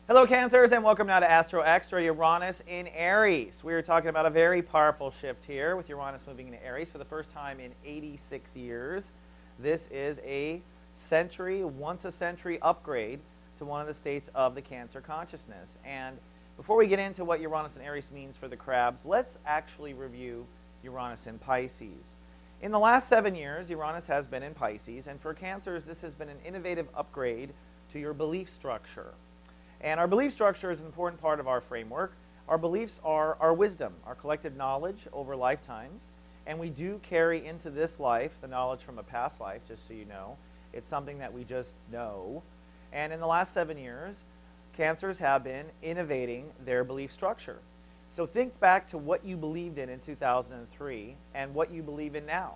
Hello Cancers, and welcome now to Astro Extra, Uranus in Aries. We are talking about a very powerful shift here with Uranus moving into Aries for the first time in 86 years. This is a once a century upgrade to one of the states of the Cancer consciousness. And before we get into what Uranus in Aries means for the crabs, let's actually review Uranus in Pisces. In the last 7 years, Uranus has been in Pisces, and for Cancers, this has been an innovative upgrade to your belief structure. And our belief structure is an important part of our framework. Our beliefs are our wisdom, our collective knowledge over lifetimes. And we do carry into this life the knowledge from a past life, just so you know. It's something that we just know. And in the last 7 years, Cancers have been innovating their belief structure. So think back to what you believed in 2003 and what you believe in now.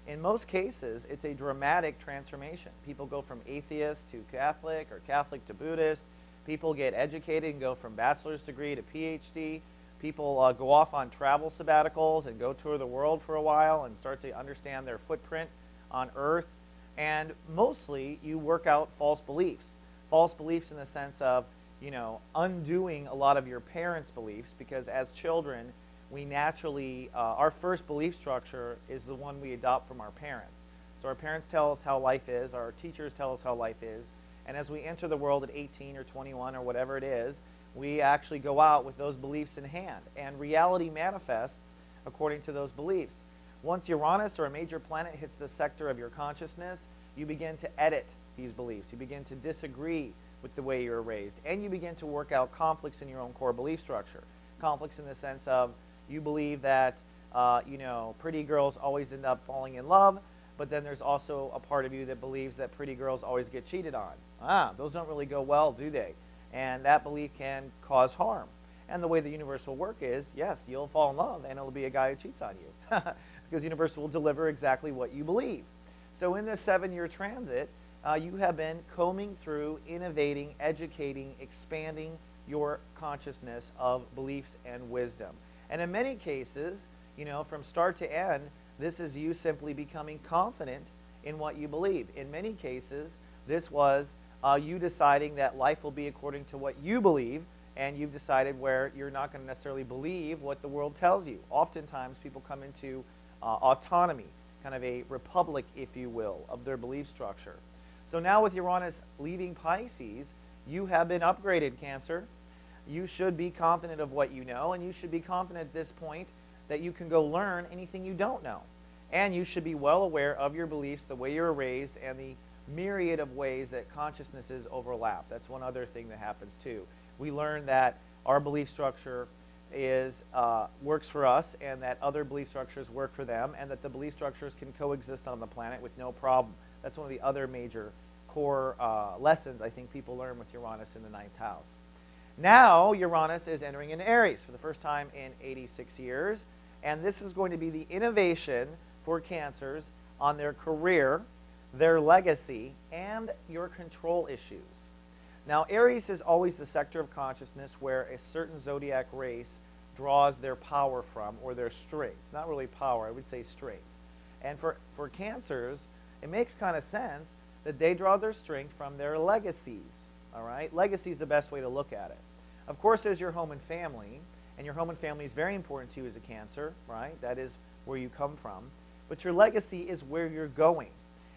In most cases, it's a dramatic transformation. People go from atheist to Catholic or Catholic to Buddhist. People get educated and go from bachelor's degree to PhD. People go off on travel sabbaticals and go tour the world for a while and start to understand their footprint on Earth. And mostly, you work out false beliefs. False beliefs in the sense of, undoing a lot of your parents' beliefs, because as children, we naturally, our first belief structure is the one we adopt from our parents. So our parents tell us how life is, our teachers tell us how life is, and as we enter the world at 18 or 21 or whatever it is, we actually go out with those beliefs in hand. And reality manifests according to those beliefs. Once Uranus or a major planet hits the sector of your consciousness, you begin to edit these beliefs. You begin to disagree with the way you're raised. And you begin to work out conflicts in your own core belief structure. Conflicts in the sense of you believe that, pretty girls always end up falling in love, but then there's also a part of you that believes that pretty girls always get cheated on. Those don't really go well, do they? And that belief can cause harm. And the way the universe will work is, yes, you'll fall in love, and it'll be a guy who cheats on you. Because the universe will deliver exactly what you believe. So in this 7-year transit, you have been combing through, innovating, educating, expanding your consciousness of beliefs and wisdom. And in many cases, from start to end, this is you simply becoming confident in what you believe. In many cases, this was you deciding that life will be according to what you believe, and you've decided where you're not going to necessarily believe what the world tells you. Oftentimes, people come into autonomy, kind of a republic, if you will, of their belief structure. So now with Uranus leaving Pisces, you have been upgraded, Cancer. You should be confident of what you know, and you should be confident at this point that you can go learn anything you don't know. And you should be well aware of your beliefs, the way you're raised, and the myriad of ways that consciousnesses overlap. That's one other thing that happens too. We learn that our belief structure works for us, and that other belief structures work for them, and that the belief structures can coexist on the planet with no problem. That's one of the other major core lessons I think people learn with Uranus in the 9th house. Now Uranus is entering into Aries for the first time in 86 years, and this is going to be the innovation for Cancers on their career, their legacy, and your control issues. Now, Aries is always the sector of consciousness where a certain zodiac race draws their power from, or their strength. Not really power, I would say strength. And for Cancers, it makes kind of sense that they draw their strength from their legacies. All right? Legacy is the best way to look at it. Of course, there's your home and family, and your home and family is very important to you as a Cancer, right? That is where you come from. But your legacy is where you're going.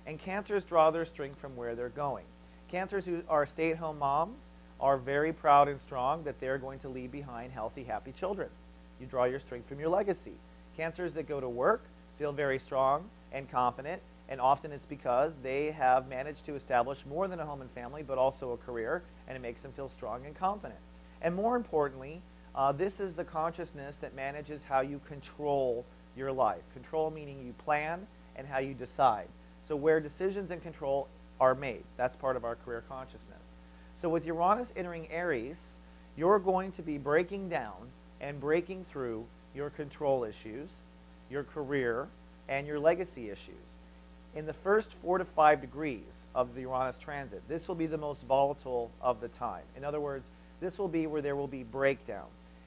And Cancers draw their strength from where they're going. Cancers who are stay-at-home moms are very proud and strong that they're going to leave behind healthy, happy children. You draw your strength from your legacy. Cancers that go to work feel very strong and confident, and often it's because they have managed to establish more than a home and family, but also a career, and it makes them feel strong and confident. And more importantly, this is the consciousness that manages how you control your life. Control meaning you plan and how you decide. So where decisions and control are made. That's part of our career consciousness. So with Uranus entering Aries, you're going to be breaking down and breaking through your control issues, your career, and your legacy issues. In the first 4 to 5 degrees of the Uranus transit, this will be the most volatile of the time. In other words, this will be where there will be breakdown.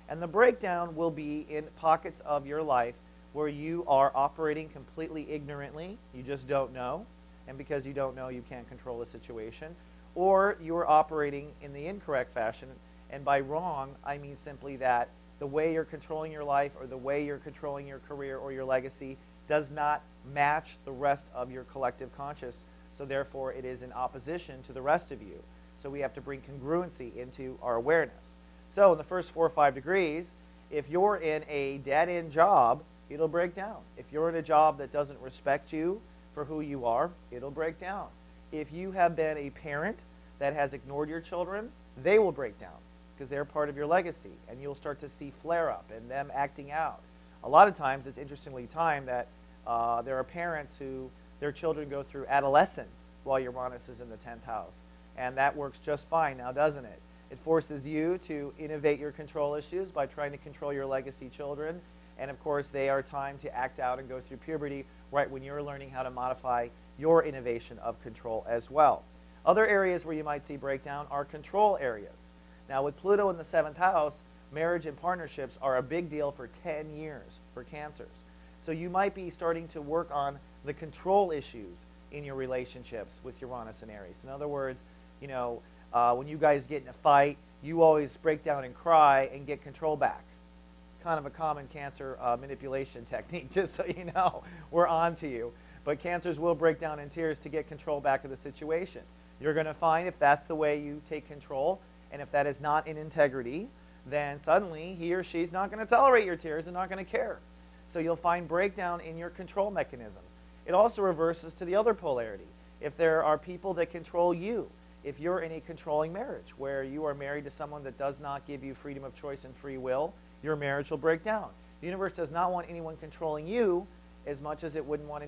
And the breakdown will be in pockets of your life where you are operating completely ignorantly, you just don't know, and because you don't know, you can't control the situation, or you are operating in the incorrect fashion And by wrong, I mean simply that the way you're controlling your life or the way you're controlling your career or your legacy does not match the rest of your collective conscious. So therefore, it is in opposition to the rest of you. So we have to bring congruency into our awareness. So in the first 4 or 5 degrees, if you're in a dead-end job, it'll break down. If you're in a job that doesn't respect you for who you are, it'll break down. If you have been a parent that has ignored your children, they will break down because they're part of your legacy, and you'll start to see flare-up and them acting out. A lot of times, it's interestingly timed that there are parents who their children go through adolescence while Uranus is in the 10th house, and that works just fine now, doesn't it? It forces you to innovate your control issues by trying to control your legacy children. And of course, they are timed to act out and go through puberty right when you're learning how to modify your innovation of control as well. Other areas where you might see breakdown are control areas. Now, with Pluto in the 7th house, marriage and partnerships are a big deal for 10 years for Cancers. So you might be starting to work on the control issues in your relationships with Uranus and Aries. In other words, you know, when you guys get in a fight, you always break down and cry and get control back. Kind of a common Cancer manipulation technique, just so you know. We're on to you. But Cancers will break down in tears to get control back of the situation. You're going to find if that's the way you take control, and if that is not in integrity, then suddenly he or she's not going to tolerate your tears and not going to care. So you'll find breakdown in your control mechanisms. It also reverses to the other polarity. If there are people that control you, if you're in a controlling marriage where you are married to someone that does not give you freedom of choice and free will, your marriage will break down. The universe does not want anyone controlling you as much as it wouldn't want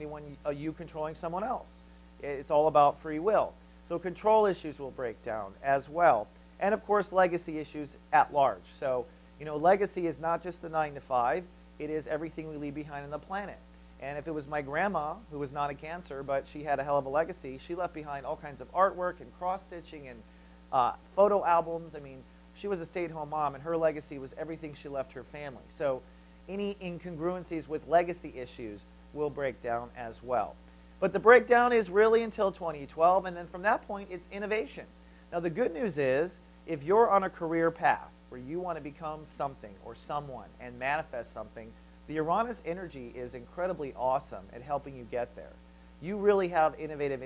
you controlling someone else. It's all about free will. So control issues will break down as well. And of course, legacy issues at large. So, you know, legacy is not just the 9 to 5. It is everything we leave behind on the planet. And if it was my grandma, who was not a Cancer, but she had a hell of a legacy, she left behind all kinds of artwork and cross-stitching and photo albums. I mean, she was a stay-at-home mom, and her legacy was everything she left her family. So any incongruencies with legacy issues will break down as well. But the breakdown is really until 2012, and then from that point, it's innovation. Now, the good news is, if you're on a career path where you want to become something or someone and manifest something, the Uranus energy is incredibly awesome at helping you get there. You really have innovative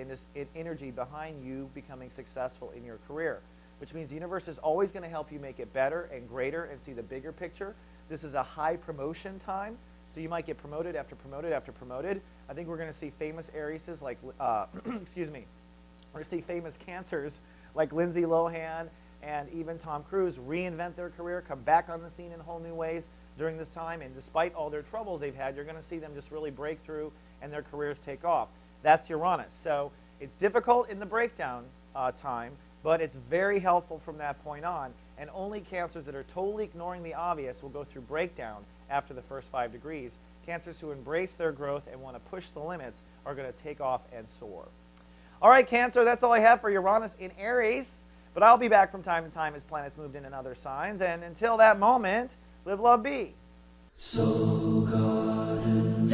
energy behind you becoming successful in your career, which means the universe is always going to help you make it better and greater and see the bigger picture. This is a high promotion time, so you might get promoted after promoted after promoted. I think we're going to see famous Arieses like, excuse me, we're going to see famous Cancers like Lindsay Lohan and even Tom Cruise reinvent their career, come back on the scene in whole new ways during this time, and despite all their troubles they've had, you're going to see them just really break through and their careers take off. That's Uranus. So it's difficult in the breakdown time, but it's very helpful from that point on, and only Cancers that are totally ignoring the obvious will go through breakdown after the first 5 degrees. Cancers who embrace their growth and want to push the limits are going to take off and soar. All right, Cancer, that's all I have for Uranus in Aries. But I'll be back from time to time as planets moved in other signs. And until that moment, live, love, be. So God and